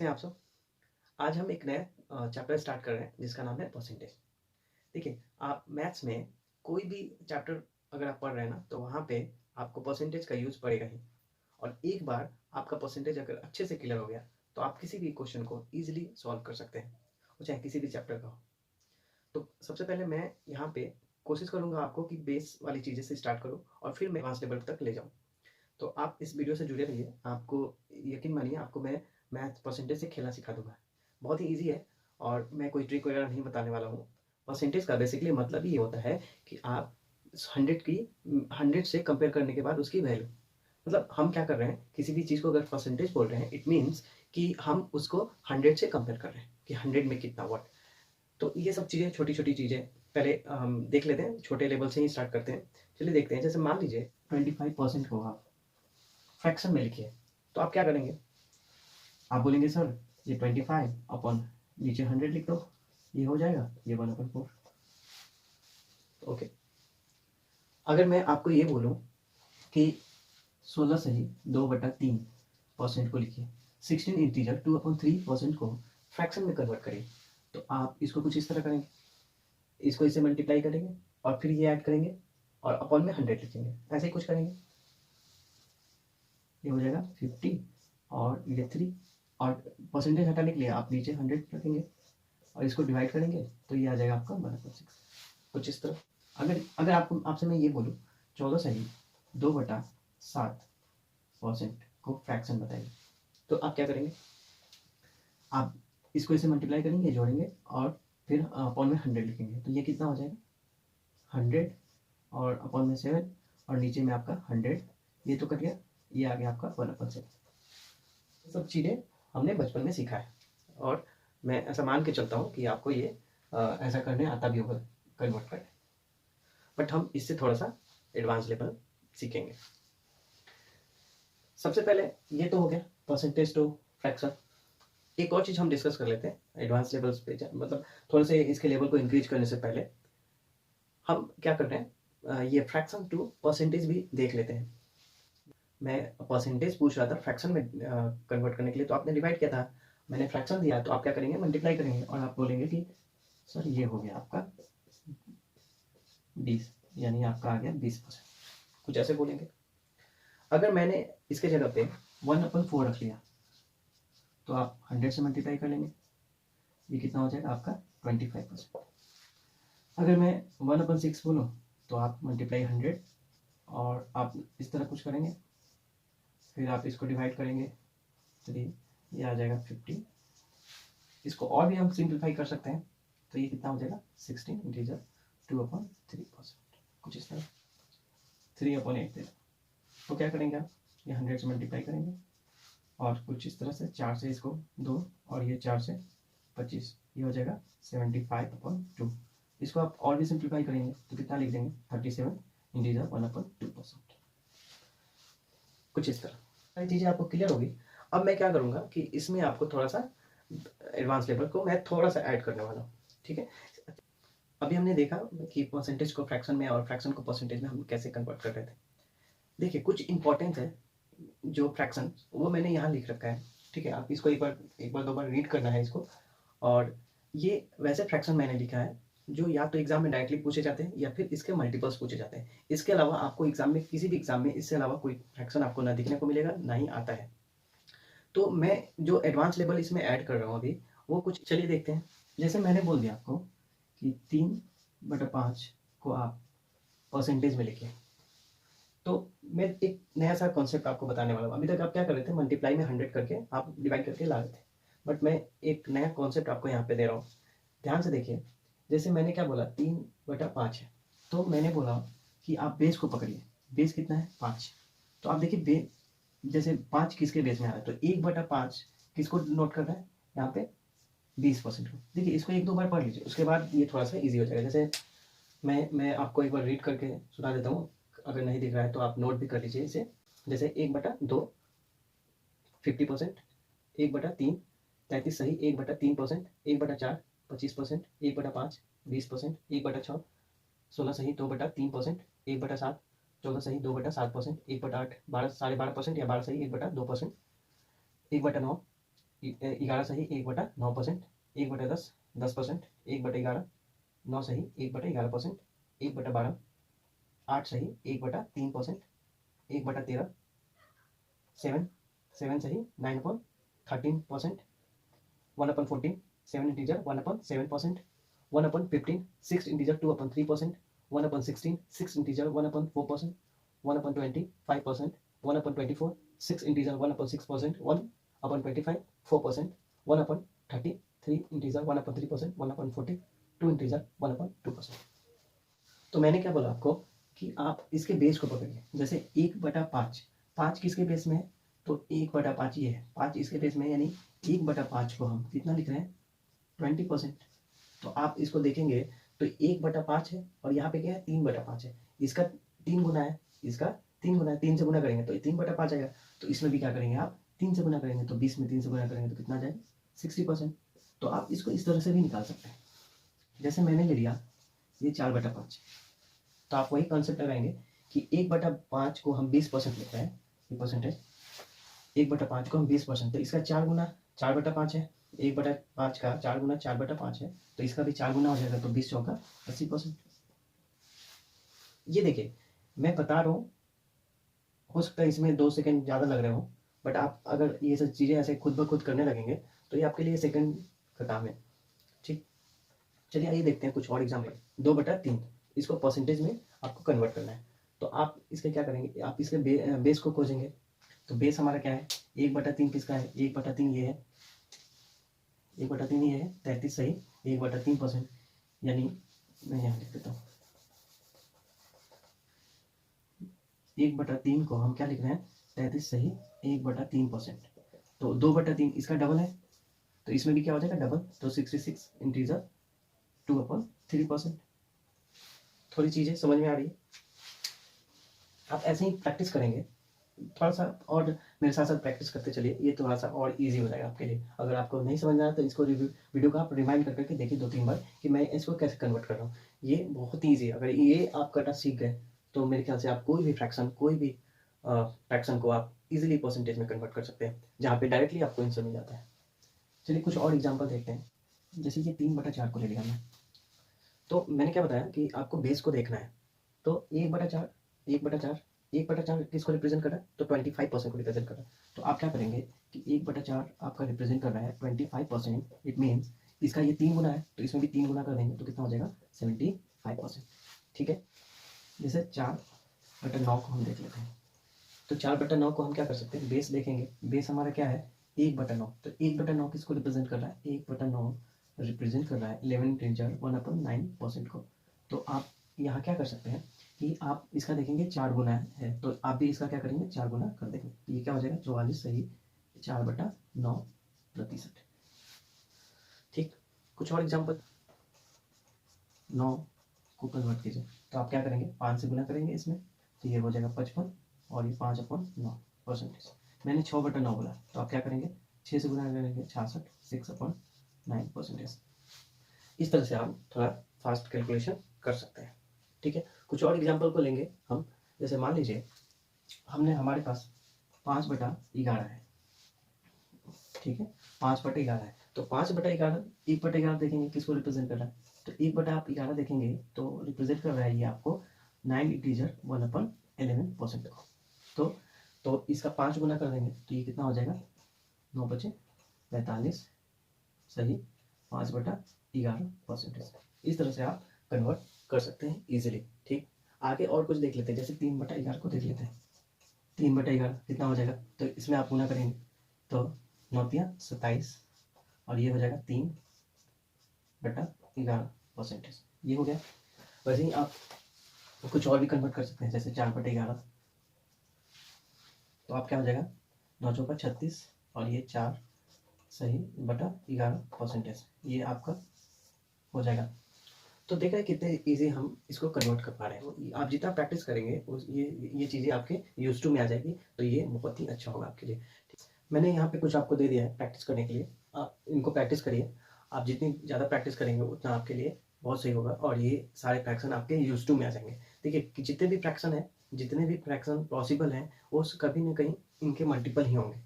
हैं आप सब। आज हम एक नया चैप्टर स्टार्ट कर रहे हैं जिसका नाम है परसेंटेज। देखिए, आप मैथ्स में कोई भी चैप्टर अगर आप पढ़ रहे हैं ना, तो वहाँ पे आपको परसेंटेज का यूज़ पड़ेगा ही। और एक बार आपका परसेंटेज अगर अच्छे से क्लियर हो गया, तो आप किसी भी क्वेश्चन को ईज़िली सॉल्व कर सकते हैं, वो चाहे किसी भी चैप्टर का हो। तो सबसे पहले मैं यहाँ पे कोशिश करूँगा आपको कि बेस वाली चीज़ें से स्टार्ट करूँ और फिर मैं एडवांस लेवल तक ले जाऊँ। तो आप इस वीडियो से जुड़े रहिए। आपको यकीन मानिए, आपको मैं मैथ परसेंटेज से खेलना सिखा दूँगा। बहुत ही ईज़ी है और मैं कोई ट्रिक वगैरह नहीं बताने वाला हूँ। परसेंटेज का बेसिकली मतलब ये होता है कि आप 100 से कंपेयर करने के बाद उसकी वैल्यू, मतलब हम क्या कर रहे हैं, किसी भी चीज़ को अगर परसेंटेज बोल रहे हैं, इट मीन्स कि हम उसको 100 से कंपेयर कर रहे हैं कि 100 में कितना व्हाट। तो ये सब चीज़ें, छोटी-छोटी चीज़ें पहले हम देख लेते हैं, छोटे लेवल से ही स्टार्ट करते हैं। चलिए देखते हैं, जैसे मान लीजिए 25% को आप फ्रैक्शन में लिखिए, तो आप क्या करेंगे? आप बोलेंगे सर ये 25 अपॉन नीचे 100 लिख दो, ये हो जाएगा, ये 1/4। ओके। अगर मैं आपको ये बोलूँ कि 16 सही 2/3% को लिखिए, 16 इंटीजर 2/3% को फ्रैक्शन में कन्वर्ट करिए, तो आप इसको कुछ इस तरह करेंगे, इसको इससे मल्टीप्लाई करेंगे और फिर ये ऐड करेंगे और अपॉन में 100 लिखेंगे, ऐसे ही कुछ करेंगे। ये हो जाएगा 50 और ये 3, और परसेंटेज हटाने के लिए आप नीचे 100 रखेंगे और इसको डिवाइड करेंगे, तो ये आ जाएगा आपका 1/6, कुछ इस तरह। अगर अगर आपको आपसे मैं ये बोलूँ 14 सही 2/7% को फ्रैक्शन बताइए, तो आप क्या करेंगे? आप इसको इसे मल्टीप्लाई करेंगे, जोड़ेंगे और फिर अपॉन में 100 लिखेंगे, तो ये कितना हो जाएगा? 100 और अपॉन में 7 और नीचे में आपका 100, ये तो कट गया, ये आ गया आपका 1/7। ये सब चीज़ें हमने बचपन में सीखा है और मैं ऐसा मान के चलता हूँ कि आपको ये ऐसा करने आता भी होगा, कन्वर्ट करने। बट हम इससे थोड़ा सा एडवांस लेवल सीखेंगे। सबसे पहले ये तो हो गया परसेंटेज टू फ्रैक्शन। एक और चीज़ हम डिस्कस कर लेते हैं एडवांस लेवल्स पे, मतलब थोड़े से इसके लेवल को इंक्रीज करने से पहले हम क्या कर रहे हैं, ये फ्रैक्शन टू परसेंटेज भी देख लेते हैं। मैं परसेंटेज पूछ रहा था फ्रैक्शन में कन्वर्ट करने के लिए, तो आपने डिवाइड किया था, मैंने फ्रैक्शन दिया, तो आप क्या करेंगे? मल्टीप्लाई करेंगे और आप बोलेंगे कि सर ये हो गया आपका 20, यानी आपका आ गया 20%, कुछ ऐसे बोलेंगे। अगर मैंने इसके जगह पे 1/4 रख लिया, तो आप 100 से मल्टीप्लाई कर लेंगे, ये कितना हो जाएगा आपका 25%। अगर मैं 1/6 बोलूँ, तो आप मल्टीप्लाई 100 और आप इस तरह कुछ करेंगे, फिर आप इसको डिवाइड करेंगे 3, ये आ जाएगा 50। इसको और भी हम सिंप्लीफाई कर सकते हैं, तो ये कितना हो जाएगा 16 इंटीजर 2/3%, कुछ इस तरह 3/8 दे। तो क्या करेंगे आप? ये 100 से मल्टीप्लाई करेंगे और कुछ इस तरह से 4 से इसको 2 और ये 4 से 25, ये हो जाएगा 75/2। इसको आप और भी सिंप्लीफाई करेंगे तो कितना लिख देंगे? 37 इंटीजर 1/2%, कुछ इस तरह। सारी चीज़ें आपको क्लियर होगी। अब मैं क्या करूँगा कि इसमें आपको थोड़ा सा एडवांस लेवल को मैं थोड़ा सा ऐड करने वाला हूँ, ठीक है? अभी हमने देखा कि परसेंटेज को फ्रैक्शन में और फ्रैक्शन को परसेंटेज में हम कैसे कन्वर्ट कर रहे थे। देखिए, कुछ इंपॉर्टेंस है जो फ्रैक्शन, वो मैंने यहाँ लिख रखा है, ठीक है? आप इसको एक बार 2 बार रीड करना है इसको। और ये वैसे फ्रैक्शन मैंने लिखा है जो या तो एग्जाम में डायरेक्टली पूछे जाते हैं या फिर इसके मल्टीपल्स पूछे जाते हैं। इसके अलावा आपको एग्जाम में, किसी भी एग्जाम में इससे अलावा कोई फ्रैक्शन आपको ना दिखने को मिलेगा, ना ही आता है। तो मैं जो एडवांस लेवल इसमें ऐड कर रहा हूँ अभी, वो कुछ, चलिए देखते हैं। जैसे मैंने बोल दिया आपको कि 3/5 को आप परसेंटेज में लिखिए, तो मैं एक नया सा कॉन्सेप्ट आपको बताने वाला हूँ। अभी तक आप क्या कर रहे थे? मल्टीप्लाई में 100 करके आप डिवाइड करके ला रहे थे, बट मैं एक नया कॉन्सेप्ट आपको यहाँ पे दे रहा हूँ। ध्यान से देखिए। जैसे मैंने क्या बोला, 3/5 है, तो मैंने बोला कि आप बेस को पकड़िए। बेस कितना है? 5। तो आप देखिए, जैसे 5 किसके बेस में आ रहा है, तो 1/5 किसको नोट कर रहा है यहाँ पे? 20% को। देखिए, इसको 1-2 बार पढ़ लीजिए, उसके बाद ये थोड़ा सा ईजी हो जाएगा। जैसे मैं आपको एक बार रीड करके सुना देता हूँ, अगर नहीं दिख रहा है तो आप नोट भी कर लीजिए इसे। जैसे 1/2 50%, 1/3 33 सही, 1/3%, 1/4 25%, 1/5 20%, 1/6 16 सही 2/3%, 1/7 14 सही 2/7%, 1/8 12 12.5% या 12 सही 1/2%, 1/9 11 सही 1/9%, 1/10 10%, 1/11 9 सही 1/11%, 1/12 8 सही 1/3%, 1/13 7 7 सही 9/13%, 1/14 7 integer 1/7%, 1/15 6 integer 2/3%, 1/16 6 integer 1/4%, 1/20 5%, 1/24 6 integer 1/6%, 1/25 4%, 1/30 3 integer 1/3%, 1/40 2 integer 1/2%। तो मैंने क्या बोला आपको कि आप इसके बेस को पकड़िए। जैसे 1/5 5 किसके बेस में है? तो 1/5 ये है, 5 इसके बेस में, यानी 1/5 को हम कितना लिख रहे हैं? 20%। तो आप इसको देखेंगे तो 1/5 है और यहाँ पे क्या है? 3/5 है। इसका 3 गुना है, इसका 3 गुना है, 3 से गुना करेंगे तो 3/5 आएगा। तो इसमें भी क्या करेंगे आप? 3 से गुना करेंगे तो 20 में 3 से गुना करेंगे तो कितना आ जाएगा? 60%। तो आप इसको इस तरह से भी निकाल सकते हैं। जैसे मैंने ले लिया ये 4/5, तो आप वही कॉन्सेप्ट लगाएंगे कि 1/5 को हम 20% लेते हैं, ये परसेंटेज 1/5 को हम 20%, तो इसका 4 गुना 4/5 है, 1/5 का 4 गुना 4/5 है, तो इसका भी 4 गुना हो जाएगा, तो 20 चौका 80%। ये देखिए मैं बता रहा हूँ, हो सकता है इसमें 2 सेकंड ज़्यादा लग रहे हो, बट आप अगर ये सब चीज़ें ऐसे खुद ब खुद करने लगेंगे तो ये आपके लिए सेकंड का काम है। ठीक, चलिए आइए देखते हैं कुछ और एग्जाम्पल। 2/3 इसको परसेंटेज में आपको कन्वर्ट करना है, तो आप इसके क्या करेंगे? आप इसके बेस को खोजेंगे। तो बेस हमारा क्या है? 1/3 किसका है? 1/3 ये है, 1/3 ये है 33 सही 1/3%, यानी मैं यहाँ लिख देता हूँ 1/3 को हम क्या लिख रहे हैं? 33 सही 1/3%। तो 2/3 इसका डबल है, तो इसमें भी क्या हो जाएगा? डबल, तो 66 इंटीजर 2/3%। थोड़ी चीज़ें समझ में आ रही है? आप ऐसे ही प्रैक्टिस करेंगे थोड़ा सा, और मेरे साथ साथ प्रैक्टिस करते चलिए, ये थोड़ा सा और इजी हो जाएगा आपके लिए। अगर आपको नहीं समझ में आया तो इसको वीडियो को आप रिमाइंड कर करके देखिए 2-3 बार कि मैं इसको कैसे कन्वर्ट कर रहा हूँ। ये बहुत ही ईजी है, अगर ये आप करना सीख गए तो मेरे ख्याल से आप कोई भी फ्रैक्शन को आप इजीली परसेंटेज में कन्वर्ट कर सकते हैं, जहाँ पे डायरेक्टली आपको आंसर मिल जाता है। चलिए कुछ और एग्जाम्पल देखते हैं। जैसे ये 3/4 को ले लिया मैं, तो मैंने क्या बताया कि आपको बेस को देखना है। तो 1/4 1/4 किसको रिप्रेजेंट कर रहा है? तो 25% को रिप्रेजेंट कर रहा है। तो आप क्या करेंगे कि 1/4 आपका रिप्रेजेंट कर रहा है 25%, इट मीन्स इसका ये 3 गुना है, तो इसमें भी 3 गुना कर देंगे तो कितना हो जाएगा? 75%। ठीक है, जैसे 4/9 को हम देख लेते हैं। तो 4/9 को हम क्या कर सकते हैं? बेस देखेंगे, बेस हमारा क्या है? 1/9। तो 1/9 किसको रिप्रेजेंट कर रहा है? 1/9 रिप्रेजेंट कर रहा है 11 इंटीजर 1/9% को। तो आप यहाँ क्या कर सकते हैं कि आप इसका देखेंगे 4 गुना है, तो आप भी इसका क्या करेंगे? 4 गुना कर देंगे, तो ये क्या हो जाएगा? 44 सही 4/9%। ठीक, कुछ और एग्जाम्पल। 9 को कन्वर्ट कीजिए, तो आप क्या करेंगे? 5 से गुना करेंगे इसमें, तो ये हो जाएगा 55, और ये 5/9%। मैंने 6/9 बोला, तो आप क्या करेंगे? 6 से गुना करेंगे 66 6/9%। इस तरह से आप थोड़ा फास्ट कैलकुलेशन कर सकते हैं। ठीक है, कुछ और एग्जाम्पल को लेंगे हम। जैसे मान लीजिए हमारे पास 5/11 है। ठीक है, 5/11 है, तो 5/11 1/11 देखेंगे किसको रिप्रेजेंट कर रहा है? तो 1/11 देखेंगे तो रिप्रेजेंट कर रहा है ये आपको 9 इंटीजर 1/11% को। तो इसका 5 गुना कर देंगे तो ये कितना हो जाएगा? 9×5=45 सही 5/11%। इस तरह से आप कन्वर्ट कर सकते हैं इजीली। ठीक, आगे और कुछ देख लेते हैं। जैसे 3/11 को देख लेते हैं। 3/11 कितना हो जाएगा? तो इसमें आप गुना करेंगे तो 9×3=27, और ये हो जाएगा 3/11%। ये हो गया। वैसे ही आप कुछ और भी कन्वर्ट कर सकते हैं, जैसे 4/11, तो आप क्या हो जाएगा? 9×4=36, और ये 4 सही 11%, ये आपका हो जाएगा। तो देख रहे हैं कितने इजी हम इसको कन्वर्ट कर पा रहे हैं। आप जितना प्रैक्टिस करेंगे ये चीज़ें आपके यूज टू में आ जाएगी, तो ये बहुत ही अच्छा होगा आपके लिए। मैंने यहाँ पे कुछ आपको दे दिया है प्रैक्टिस करने के लिए, आप इनको प्रैक्टिस करिए। आप जितनी ज़्यादा प्रैक्टिस करेंगे उतना आपके लिए बहुत सही होगा, और ये सारे फ्रैक्शन आपके यूज टू में आ जाएंगे। देखिए कि जितने भी फ्रैक्शन पॉसिबल हैं वो कभी ना कहीं इनके मल्टीपल ही होंगे।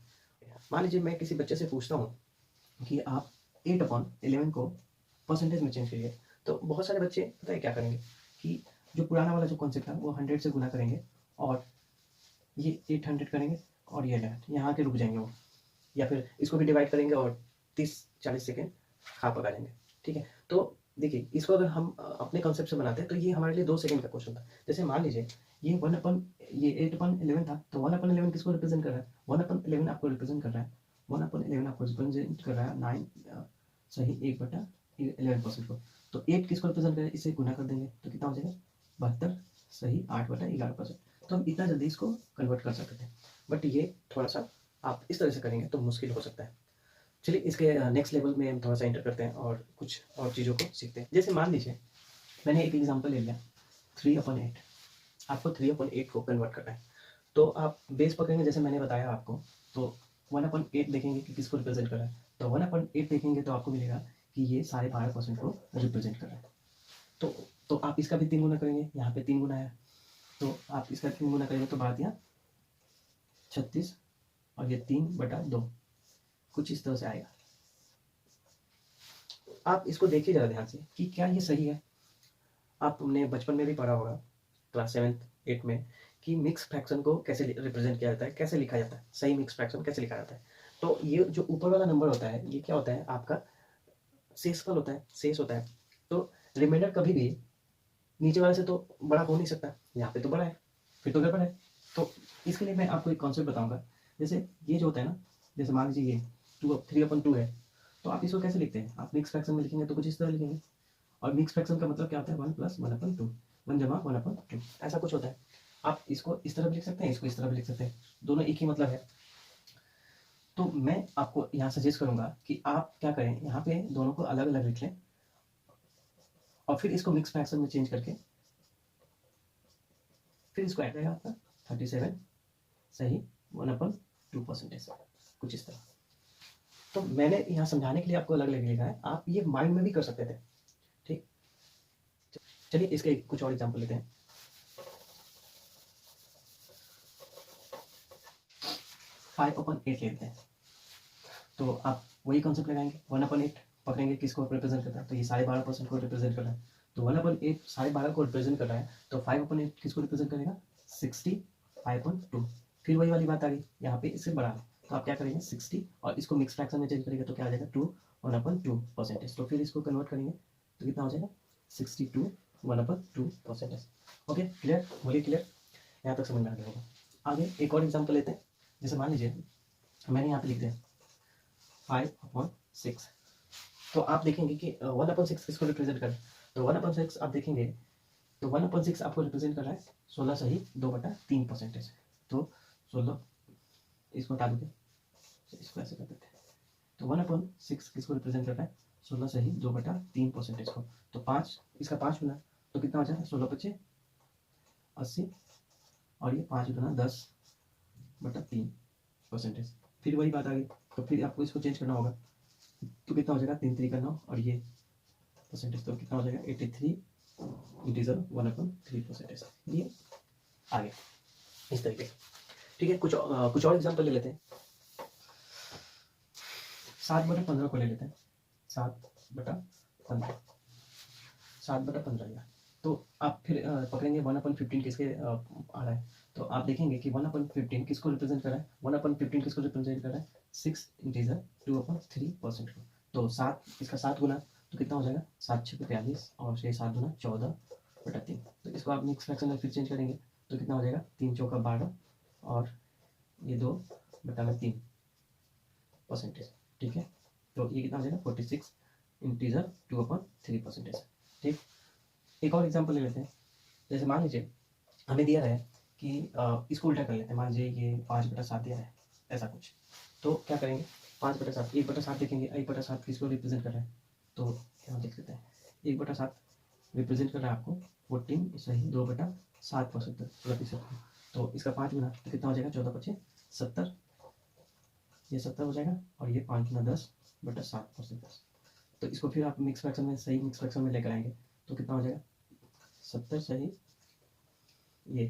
मान लीजिए मैं किसी बच्चे से पूछता हूँ कि आप 8/11 को परसेंटेज में चेंज करिए। तो बहुत सारे बच्चे पता है क्या करेंगे कि जो पुराना वाला जो कॉन्सेप्ट था वो 100 से गुना करेंगे और ये 800 करेंगे और ये 11 यहाँ के रुक जाएंगे वो, या फिर इसको भी डिवाइड करेंगे और 30-40 सेकेंड खा पका लेंगे। ठीक है, तो देखिए इसको अगर हम अपने कॉन्सेप्ट से बनाते हैं तो ये हमारे लिए 2 सेकंड का क्वेश्चन था। जैसे मान लीजिए ये 8/11 था, तो 1/11 किसको रिप्रेजेंट कर रहा है? 1/11 आपको रिप्रेजेंट कर रहा है, 1/11 आपको रिप्रेजेंट कर रहा है 9 सही 1/11% को। तो 8 किसको रिप्रेजेंट कर रहा है? इसे गुना कर देंगे तो कितना हो जाएगा? 72 सही 8/11%। तो हम इतना जल्दी इसको कन्वर्ट कर सकते थे, बट ये थोड़ा सा आप इस तरह से करेंगे तो मुश्किल हो सकता है। चलिए इसके नेक्स्ट लेवल में हम थोड़ा सा एंटर करते हैं और कुछ और चीज़ों को सीखते हैं। जैसे मान लीजिए मैंने एक एग्जांपल ले लिया 3/8, आपको 3/8 को कन्वर्ट करना है। तो आप बेस पकड़ेंगे जैसे मैंने बताया आपको, तो 1/8 देखेंगे कि किसको रिप्रेजेंट कर रहा है। तो 1/8 देखेंगे तो आपको मिलेगा कि ये 12.5% को रिप्रेजेंट कर रहा है। तो आप इसका भी 3 गुना करेंगे, यहाँ पे 3 गुना है, तो आप इसका 3 गुना करेंगे तो बात यहाँ 36 और ये 3/2 कुछ इस तरह से आएगा। आप इसको देखिए ज़रा ध्यान से कि क्या ये सही है। आपने बचपन में भी पढ़ा होगा क्लास 7th 8th में कि मिक्स फ्रैक्शन को कैसे रिप्रेजेंट किया जाता है, कैसे लिखा जाता है, सही मिक्स फ्रैक्शन कैसे लिखा जाता है। तो ये जो ऊपर वाला नंबर होता है ये क्या होता है? आपका शेषफल होता है, शेष होता है। तो रिमाइंडर कभी भी नीचे वाले से तो बड़ा हो नहीं सकता, यहाँ पे तो बड़ा है, फिर तो गड़बड़ है। तो इसके लिए मैं आपको एक कॉन्सेप्ट बताऊंगा। जैसे ये जो होता है ना, जैसे मान लीजिए ये 3/2 है, तो आप इसको कैसे लिखते हैं? आप मिक्स फ्रैक्शन में लिखेंगे तो कुछ इस तरह लिखेंगे, और मिक्स फ्रैक्शन का मतलब क्या होता है? 1 + 1/2, 1 जमा 1/2 ऐसा कुछ होता है। आप इसको इस तरह भी लिख सकते हैं, इसको इस तरह भी लिख सकते हैं, दोनों एक ही मतलब है। तो मैं आपको यहाँ सजेस्ट करूंगा कि आप क्या करें, यहाँ पे दोनों को अलग अलग लिख लें और फिर इसको मिक्स फ्रैक्शन में चेंज करके फिर इसको ऐड करेगा आपका 37 सही 1/2% कुछ इस तरह। तो मैंने यहाँ समझाने के लिए आपको अलग अलग लिखा है, आप ये माइंड में भी कर सकते थे। ठीक, चलिए इसके कुछ और एग्जाम्पल लेते हैं। 5/8 लेते हैं, तो आप वही कॉन्सेप्ट लगाएंगे, 1/8 पकड़ेंगे किसको रिप्रेजेंट करता है, तो ये 12.5% को रिप्रेजेंट कर रहा है। तो 1/8 12.5 को रिप्रेजेंट कर रहा है, तो 5/8 किसको रिप्रेजेंट करेगा? 65/2। फिर वही वाली बात आ गई, यहाँ पे इससे बड़ा है, तो आप क्या करेंगे 60 और इसको मिक्स फ्रैक्शन में चेंज करेंगे तो क्या आ जाएगा 2 1/2%। तो फिर इसको कन्वर्ट करेंगे तो कितना हो जाएगा 62 1/2%। ओके क्लियर, बोलिए क्लियर, यहाँ तक समझ में आ गया होगा। आगे एक और एग्जाम्पल लेते हैं। जैसे मान लीजिए मैंने यहाँ पे लिख दिया 5/6, तो आप देखेंगे कि 1/6 किसको रिप्रेजेंट कर रहा है? तो 1/6 आप देखेंगे तो 1/6 आपको रिप्रेजेंट कर रहा है 16 सही 2/3%। तो 16 इसको हटा दोगे, इसको ऐसे कर देते हैं। तो 1/6 किसको रिप्रेजेंट कर रहा है? 16 सही 2/3% को। तो 5 इसका 5 गुना, तो कितना हो जाएगा 16×5 80 और ये 5 गुना 10/3%। फिर वही बात आ गई, तो फिर आपको इसको चेंज करना होगा, तो कितना हो जाएगा 3×3 और ये परसेंटेज, तो कितना हो जाएगा 83 इंटीजर 1/3%। ये आगे इस तरीके से। ठीक है, कुछ और एग्जाम्पल ले लेते हैं। 7/15 को ले लेते हैं, 7/15 7/15 लिया, तो आप फिर पकड़ेंगे 1/15 किसके आ रहा है, तो आप देखेंगे कि 1/15 किसको रिप्रेजेंट कर रहा है? 1/15 किसको रिप्रेजेंट कर रहा है? 6 इंटीजर 2/3% को। तो 7 इसका 7 गुना, तो कितना हो जाएगा 7×6 = 42 और 6 7 गुना 14/3। तो इसको आप मिक्स फ्रैक्शन में फिर चेंज करेंगे तो कितना हो जाएगा 3×4 = 12 और ये 2/3%। ठीक है, तो ये कितना हो जाएगा 46 इंटीजर 2/3%। ठीक, एक और एग्जांपल ले लेते हैं। जैसे मान लीजिए हमें दिया है कि इसको उल्टा कर लेते हैं, मान लीजिए ये 5/7 दिया है ऐसा कुछ, तो क्या करेंगे 5/7 1/7 देखेंगे, 1/7 किसको रिप्रेजेंट कर रहा है, तो यहाँ देख लेते हैं 1/7 रिप्रेजेंट कर रहा है आपको 14 सही 2/7%। तो इसका 5 गुना, तो कितना हो जाएगा 14×5 70, ये 70 हो जाएगा और ये 5 गुना 10/7%। तो इसको फिर आप मिक्स फ्रैक्शन में सही मिक्स फ्रैक्शन में लेकर आएंगे तो कितना हो जाएगा 70 सही ये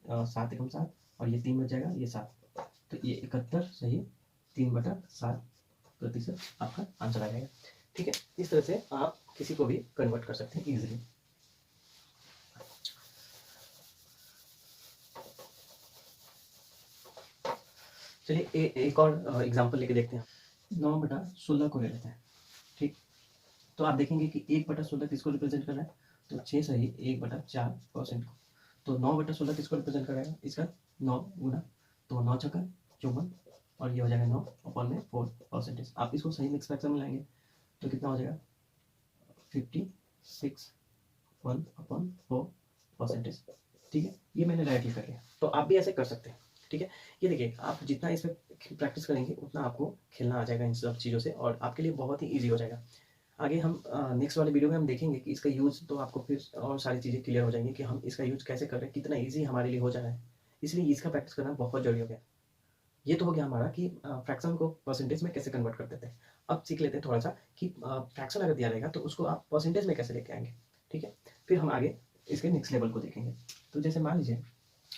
7×7 और ये 3 बच जाएगा ये 7, तो ये 71 सही 3/7 प्रतिशत आपका आंसर आ जाएगा। ठीक है, इस तरह से आप किसी को भी कन्वर्ट कर सकते हैं इजीली। चलिए एक और एग्जांपल लेके देखते हैं। 9/16 को ले लेते हैं। ठीक, तो आप देखेंगे कि 1/16 किसको रिप्रेजेंट कर रहा है, तो 6 सही 1/4% को। तो 9/16 किसको रिप्रेजेंट कराएगा, इसका 9 गुना, तो 9 छक्का 54 और ये हो जाएगा 9/4%। आप इसको सही मिक्स फ्रैक्शन में लाएंगे तो कितना हो जाएगा 56 1/4%। ठीक है, ये मैंने डायरेक्टली कर लिया, तो आप भी ऐसे कर सकते हैं। ठीक है, ये देखिए आप जितना इसमें प्रैक्टिस करेंगे उतना आपको खेलना आ जाएगा इन सब चीज़ों से, और आपके लिए बहुत ही ईजी हो जाएगा। आगे हम नेक्स्ट वाले वीडियो में हम देखेंगे कि इसका यूज़, तो आपको फिर और सारी चीज़ें क्लियर हो जाएंगी कि हम इसका यूज़ कैसे कर रहे हैं, कितना ईजी हमारे लिए हो जा रहा है। इसलिए इसका प्रैक्टिस करना बहुत जरूरी हो गया। ये तो हो गया हमारा कि फ्रैक्शन को परसेंटेज में कैसे कन्वर्ट कर देते हैं। अब सीख लेते हैं थोड़ा सा कि फ्रैक्शन अगर दिया रहेगा तो उसको आप परसेंटेज में कैसे लेके आएंगे। ठीक है, फिर हम आगे इसके नेक्स्ट लेवल को देखेंगे। तो जैसे मान लीजिए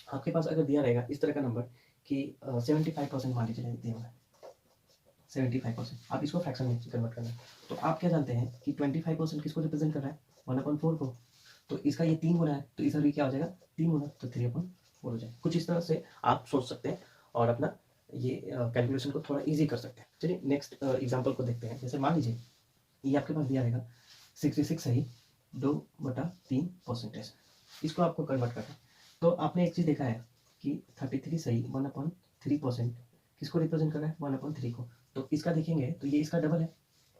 आपके पास अगर दिया रहेगा इस तरह का नंबर कि 75% मान लीजिए दिया हुआ है, 75%, आप इसको फ्रैक्शन में कन्वर्ट करना है। तो आप क्या जानते हैं कि 25% किसको रिप्रेजेंट कर रहा है, 1/4 को। तो इसका ये 3 गुना है, तो इसका भी क्या हो जाएगा 3 गुना, तो 3/4 हो जाएगा। कुछ इस तरह से आप सोच सकते हैं और अपना ये कैलकुलेशन को थोड़ा ईजी कर सकते हैं। चलिए नेक्स्ट एग्जाम्पल को देखते हैं। जैसे मान लीजिए ये आपके पास दिया रहेगा 66 सही 2/3%। इसको आपको कन्वर्ट करना है। तो आपने एक चीज़ देखा है कि 33 सही 1/3% किसको रिप्रेजेंट कर रहा है, 1/3 को। तो इसका देखेंगे तो ये इसका डबल है,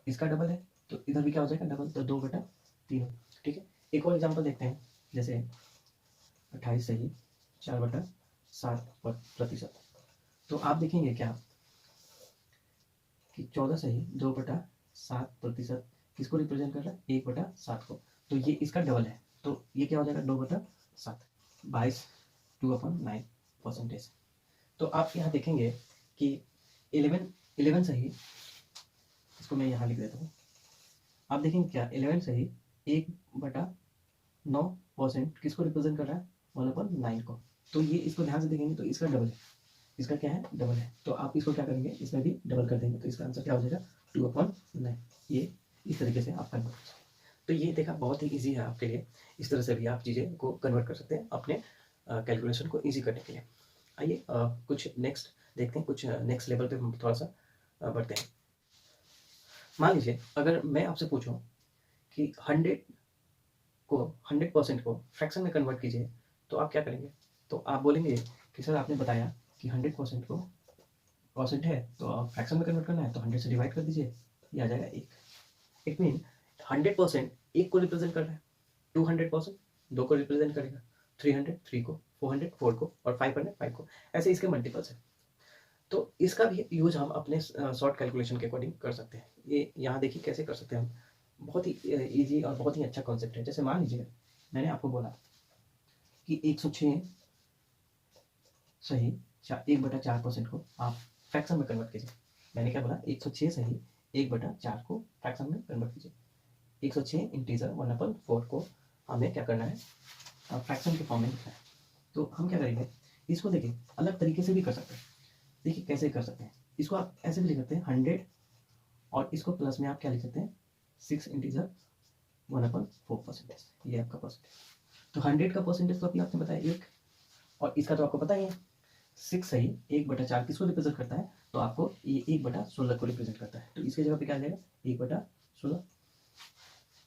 इसका डबल है, तो इधर भी क्या हो जाएगा डबल, तो 2/3। ठीक है, एक और एग्जाम्पल देखते हैं। जैसे 28 सही 4/7%। तो आप देखेंगे क्या कि 14 सही 2/7% किसको रिप्रेजेंट कर रहा है, 1/7 को। तो ये इसका डबल है, तो ये क्या हो जाएगा 2/7, 22 2/9%। तो आप यहाँ देखेंगे कि 11 सही, इसको मैं यहाँ लिख देता हूँ। आप देखेंगे क्या 11 सही 1/9% किसको रिप्रेजेंट कर रहा है, 1/9 को। तो ये इसको ध्यान से देखेंगे तो इसका डबल है, इसका क्या है डबल है। तो आप इसको क्या करेंगे, इसमें भी डबल कर देंगे, तो इसका आंसर क्या हो जाएगा 2/9। ये इस तरीके से आप कन्वर्ट कर सकते हैं। तो ये देखा बहुत ही ईजी है आपके लिए, इस तरह से भी आप चीज़ें को कन्वर्ट कर सकते हैं अपने कैलकुलेशन को ईजी करने के लिए। आइए कुछ नेक्स्ट देखते हैं, कुछ नेक्स्ट लेवल पे हम थोड़ा सा बढ़ते हैं। मान लीजिए अगर मैं आपसे पूछूं कि 100% को फ्रैक्शन में कन्वर्ट कीजिए, तो आप क्या करेंगे। तो आप बोलेंगे कि सर आपने बताया कि 100% को परसेंट है तो आप फ्रैक्शन में कन्वर्ट करना है, तो 100 से डिवाइड कर दीजिए, ये आ जाएगा 1। इट मीन 100% 1 को रिप्रेजेंट कर रहा है, 200% 2 को रिप्रेजेंट करेगा, 300 3 को, 400 4 को और 500 5 को, ऐसे इसके मल्टीपल्स है। तो इसका भी यूज हम अपने शॉर्ट कैलकुलेशन के अकॉर्डिंग कर सकते हैं। ये यहाँ देखिए कैसे कर सकते हैं हम, बहुत ही इजी और बहुत ही अच्छा कॉन्सेप्ट है। जैसे मान लीजिए मैंने आपको बोला कि 106 सही 1/4% को आप फ्रैक्शन में कन्वर्ट कीजिए। मैंने क्या बोला, 106 सही 1/4 को फ्रैक्शन में कन्वर्ट कीजिए। 106 इंटीजर 1/4 को हमें क्या करना है, फ्रैक्शन के फॉर्म में लिखना है। तो हम क्या करेंगे, इसको देखिए अलग तरीके से भी कर सकते हैं। देखिए कैसे कर सकते हैं, इसको आप ऐसे भी लिख सकते हैं 100 और इसको प्लस में आप क्या लिख सकते हैं 6 इंटीजर 1/4%। ये आपका परसेंटेज। तो 100 का परसेंटेज तो अभी आपने बताया 1, और इसका तो आपको पता ही है 6 सही 1/4 किसको रिप्रेजेंट करता है, तो आपको ये 1/16 को रिप्रेजेंट करता है। तो इसके जगह पे क्या आ जाएगा 1/16।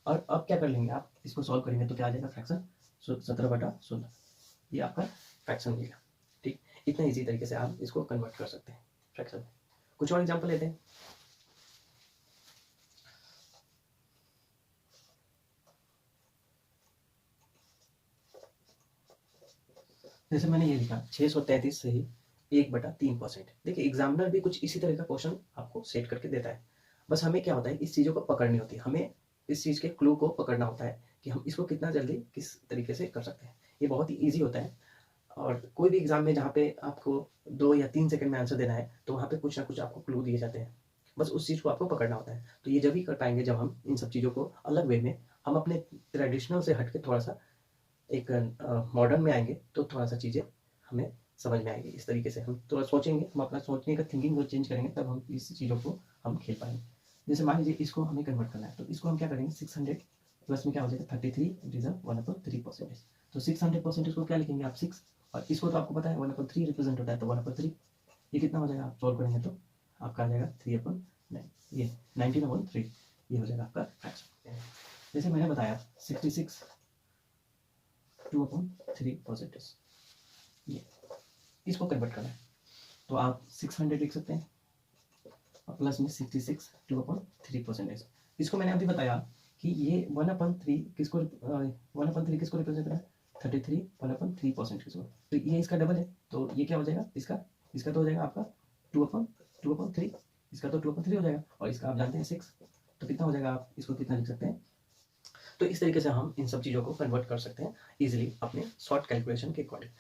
और अब क्या कर लेंगे, आप इसको सॉल्व करेंगे तो क्या आ जाएगा फ्रैक्शन 17/16। ये आपका फ्रैक्शन मिलेगा। ठीक, इतना इजी तरीके से आप इसको कन्वर्ट कर सकते हैं फ्रैक्शन में। कुछ और एग्जांपल लेते हैं। जैसे मैंने ये लिखा 633 से ही 1/3%। देखिए एग्जामिनर भी कुछ इसी तरह का क्वेश्चन आपको सेट करके देता है। बस हमें क्या होता है, इस चीज़ों को पकड़नी होती है, हमें इस चीज़ के क्लू को पकड़ना होता है कि हम इसको कितना जल्दी किस तरीके से कर सकते हैं। ये बहुत ही ईजी होता है। और कोई भी एग्जाम में जहाँ पे आपको 2 या 3 सेकंड में आंसर देना है, तो वहाँ पे कुछ ना कुछ आपको क्लू दिए जाते हैं। बस उस चीज़ को आपको पकड़ना होता है। तो ये जब ही कर पाएंगे जब हम इन सब चीज़ों को अलग वे में, हम अपने ट्रेडिशनल से हट के थोड़ा सा एक मॉडर्न में आएंगे, तो थोड़ा सा चीज़ें हमें समझ में आएगी। इस तरीके से हम थोड़ा सोचेंगे, हम अपना सोचने का थिंकिंग को चेंज करेंगे, तब हम इस चीज़ों को हम खेल पाएंगे। जैसे मान लीजिए इसको हमें कन्वर्ट करना है, तो इसको हम क्या करेंगे, 600 प्लस में क्या हो जाएगा 33 इज 1/3%। तो 600% को क्या लिखेंगे आप 6, और इसको तो आपको पता है 1/3 रिप्रेजेंट होता है, तो 1/3 ये कितना हो जाएगा, आप सॉल्व करेंगे तो आपका आ जाएगा 3/9, ये 19/3 ये हो जाएगा आपका फ्रैक्शन। जैसे मैंने बताया 66 2/3%, ये इसको कन्वर्ट करना है, तो आप 600 लिख सकते हैं और प्लस में 66 2/3%। इसको मैंने अभी बताया कि ये 1/3 किसको 1/3 किसको रिप्रेजेंट कर रहा है, 33 1/3% किसको, तो ये इसका डबल है, तो ये क्या हो जाएगा, इसका तो हो जाएगा आपका 2/3, इसका तो 2/3 हो जाएगा, और इसका आप जानते हैं 6, तो कितना हो जाएगा, आप इसको कितना लिख सकते हैं। तो इस तरीके से हम इन सब चीज़ों को कन्वर्ट कर सकते हैं इजीली अपने शॉर्ट कैलकुलेशन के अकॉर्डिंग।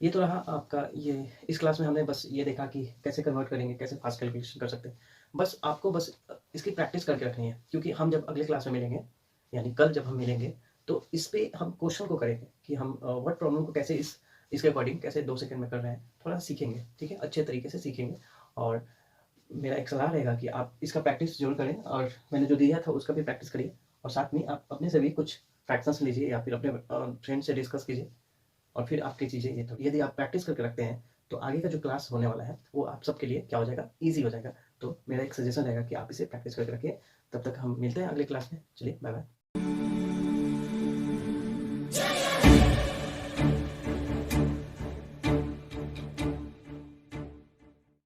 ये तो रहा आपका ये, इस क्लास में हमने बस ये देखा कि कैसे कन्वर्ट करेंगे, कैसे फास्ट कैलकुलेशन कर सकते हैं। बस आपको बस इसकी प्रैक्टिस करके रखनी है, क्योंकि हम जब अगले क्लास में मिलेंगे, यानी कल जब हम मिलेंगे, तो इस पे हम क्वेश्चन को करेंगे कि हम वर्ड प्रॉब्लम को कैसे इसके अकॉर्डिंग कैसे 2 सेकंड में कर रहे हैं, थोड़ा सीखेंगे, ठीक है, अच्छे तरीके से सीखेंगे। और मेरा एक सलाह रहेगा कि आप इसका प्रैक्टिस जरूर करें, और मैंने जो दिया था उसका भी प्रैक्टिस करिए, और साथ में आप अपने से भी कुछ फ्रैक्शंस लीजिए या फिर अपने फ्रेंड से डिस्कस कीजिए, और फिर आपकी चीज़ें ये, तो यदि आप प्रैक्टिस करके रखते हैं तो आगे का जो क्लास होने वाला है वो आप सबके लिए क्या हो जाएगा, ईजी हो जाएगा। तो मेरा एक सजेशन रहेगा कि आप इसे प्रैक्टिस करके रखिए। तब तक हम मिलते हैं अगले क्लास में। चलिए, बाय बाय।